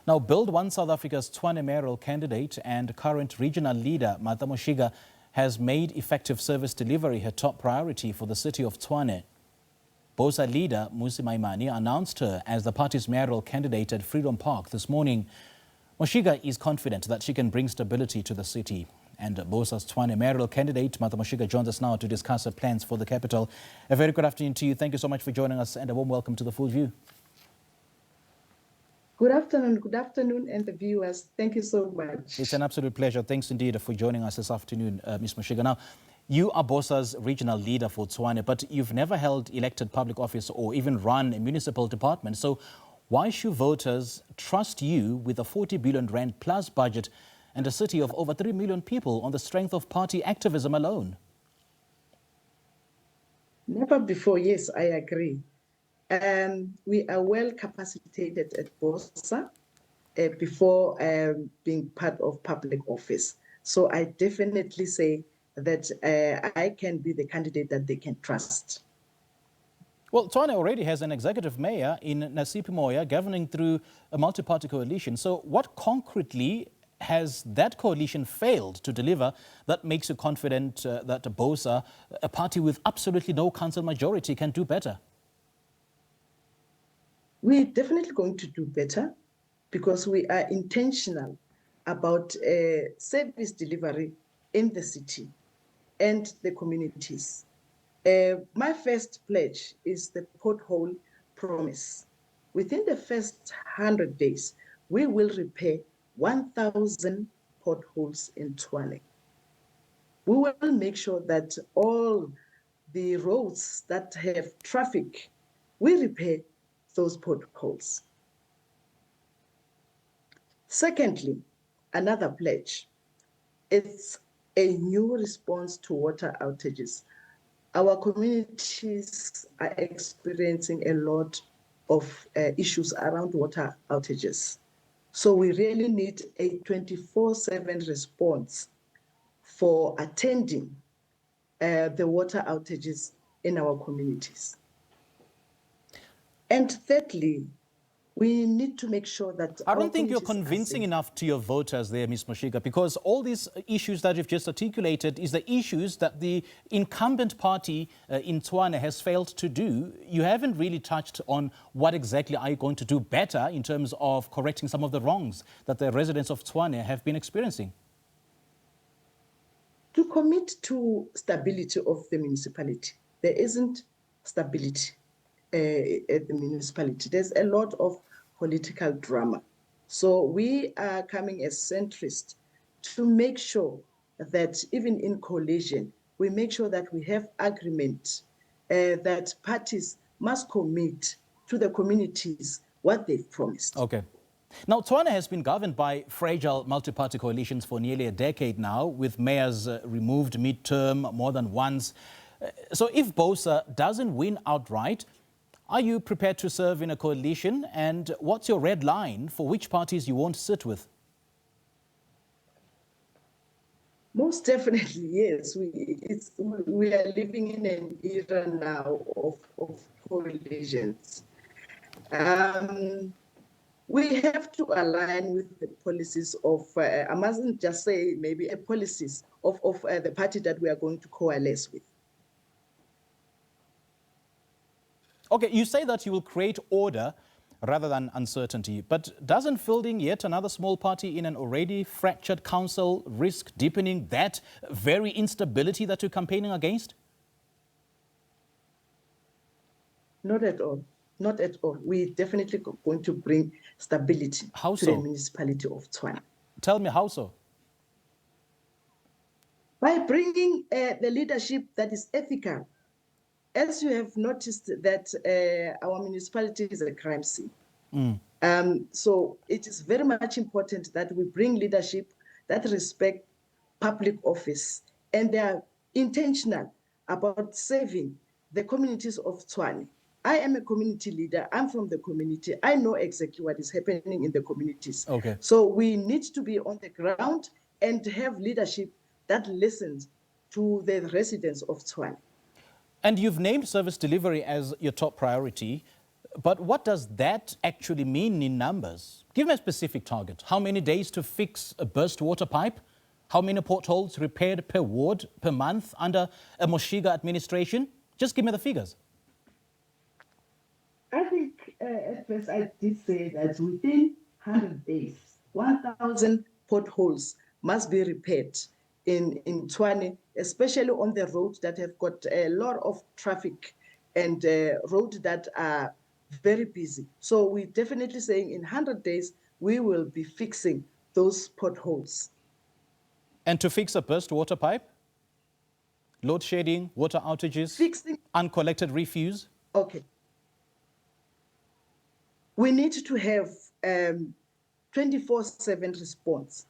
Now, Build One South Africa's Tshwane mayoral candidate and current regional leader, Moshiga, has made effective service delivery her top priority for the city of Tshwane. BOSA leader Mmusi Maimane announced her as the party's mayoral candidate at Freedom Park this morning. Moshiga is confident that she can bring stability to the city. And BOSA'sTshwane mayoral candidate Moshiga joins us now to discuss her plans for the capital. A very good afternoon to you. Thank you so much for joining us and a warm welcome to The Full View. Good afternoon, and the viewers. Thank you so much. It's an absolute pleasure. Thanks indeed for joining us this afternoon, Ms. Moshiga. Now, you are BOSA's regional leader for Tshwane, but you've never held elected public office or even run a municipal department. So why should voters trust you with a 40 billion rand plus budget and a city of over 3 million people on the strength of party activism alone? Never before, yes, I agree. We are well capacitated at BOSA before being part of public office. So I definitely say that I can be the candidate that they can trust. Well, Tshwane already has an executive mayor in Nasiphi Moya governing through a multi-party coalition. So what concretely has that coalition failed to deliver that makes you confident that BOSA, a party with absolutely no council majority, can do better? We're definitely going to do better because we are intentional about service delivery in the city and the communities. My first pledge is the pothole promise. Within the first 100 days, we will repair 1,000 potholes in Tshwane. We will make sure that all the roads that have traffic, we repair those potholes. Secondly, another pledge, it's a new response to water outages. Our communities are experiencing a lot of issues around water outages. So we really need a 24/7 response for attending the water outages in our communities. And thirdly, we need to make sure that I don't think you're convincing enough to your voters there, Ms. Moshiga, because all these issues that you've just articulated is the issues that the incumbent party in Tshwane has failed to do. You haven't really touched on what exactly are you going to do better in terms of correcting some of the wrongs that the residents of Tshwane have been experiencing. To commit to stability of the municipality, there isn't stability at the municipality. There's a lot of political drama. So we are coming as centrists to make sure that even in coalition, we make sure that we have agreement that parties must commit to the communities what they've promised. Okay. Now, Tshwane has been governed by fragile multi-party coalitions for nearly a decade now, with mayors removed midterm more than once. So if BOSA doesn't win outright, are you prepared to serve in a coalition? And what's your red line for which parties you won't sit with? Most definitely, yes. We are living in an era now of coalitions. We have to align with the policies of, I mustn't just say maybe a policies of the party that we are going to coalesce with. Okay, you say that you will create order rather than uncertainty, but doesn't fielding yet another small party in an already fractured council risk deepening that very instability that you're campaigning against? Not at all. Not at all. We're definitely going to bring stability to the municipality of Tshwane. Tell me how so? By bringing the leadership that is ethical. As you have noticed that our municipality is a crime scene. So it is very much important that we bring leadership that respect public office, and they are intentional about saving the communities of Tshwane. I am a community leader. I'm from the community. I know exactly what is happening in the communities. Okay. So we need to be on the ground and have leadership that listens to the residents of Tshwane. And you've named service delivery as your top priority. But what does that actually mean in numbers? Give me a specific target. How many days to fix a burst water pipe? How many potholes repaired per ward per month under a Moshiga administration? Just give me the figures. I think at first I did say that within 100 days, 1,000 potholes must be repaired in Tshwane, especially on the roads that have got a lot of traffic and roads that are very busy. So we're definitely saying in 100 days, we will be fixing those potholes. And to fix a burst water pipe? Load shedding, water outages, Fixing, uncollected refuse? okay. We need to have 24/7 response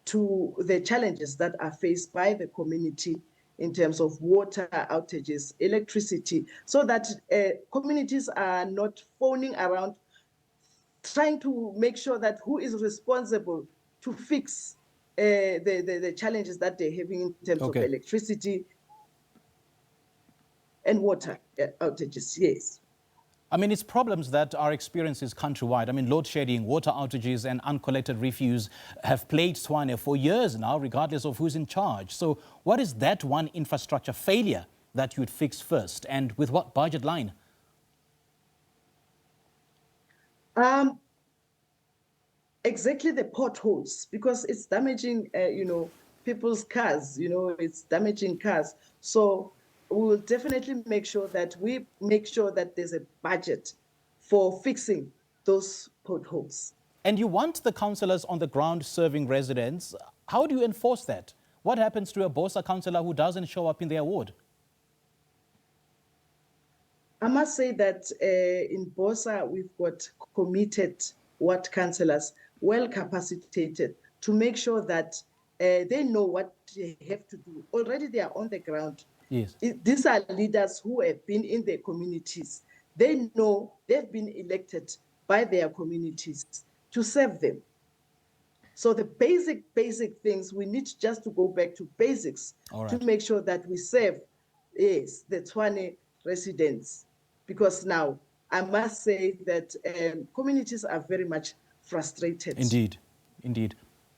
to the challenges that are faced by the community in terms of water outages, electricity, so that communities are not phoning around trying to make sure that who is responsible to fix the challenges that they're having in terms of electricity and water outages, yes. I mean, it's problems that are experienced countrywide. I mean, load shedding, water outages and uncollected refuse have plagued Tshwane for years now, regardless of who's in charge. So what is that one infrastructure failure that you'd fix first, and with what budget line? Exactly the potholes, because it's damaging, people's cars, it's damaging cars. So we will definitely make sure that there's a budget for fixing those potholes. And you want the councillors on the ground serving residents. How do you enforce that? What happens to a BOSA councillor who doesn't show up in their ward? I must say that in BOSA, we've got committed ward councillors, well capacitated, to make sure that they know what they have to do. Already they are on the ground. Yes. These are leaders who have been in their communities. They know they've been elected by their communities to serve them. So the basic things, we need just to go back to basics to make sure that we serve, yes, the Tshwane residents. Because now, I must say that communities are very much frustrated. Indeed, indeed.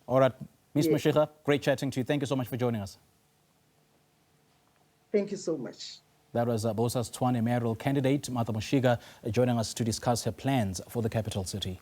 All right, Ms. Yes. Moshiga, great chatting to you. Thank you so much for joining us. Thank you so much. That was BOSA'sTshwane mayoral candidate, Mmusi Moshiga, joining us to discuss her plans for the capital city.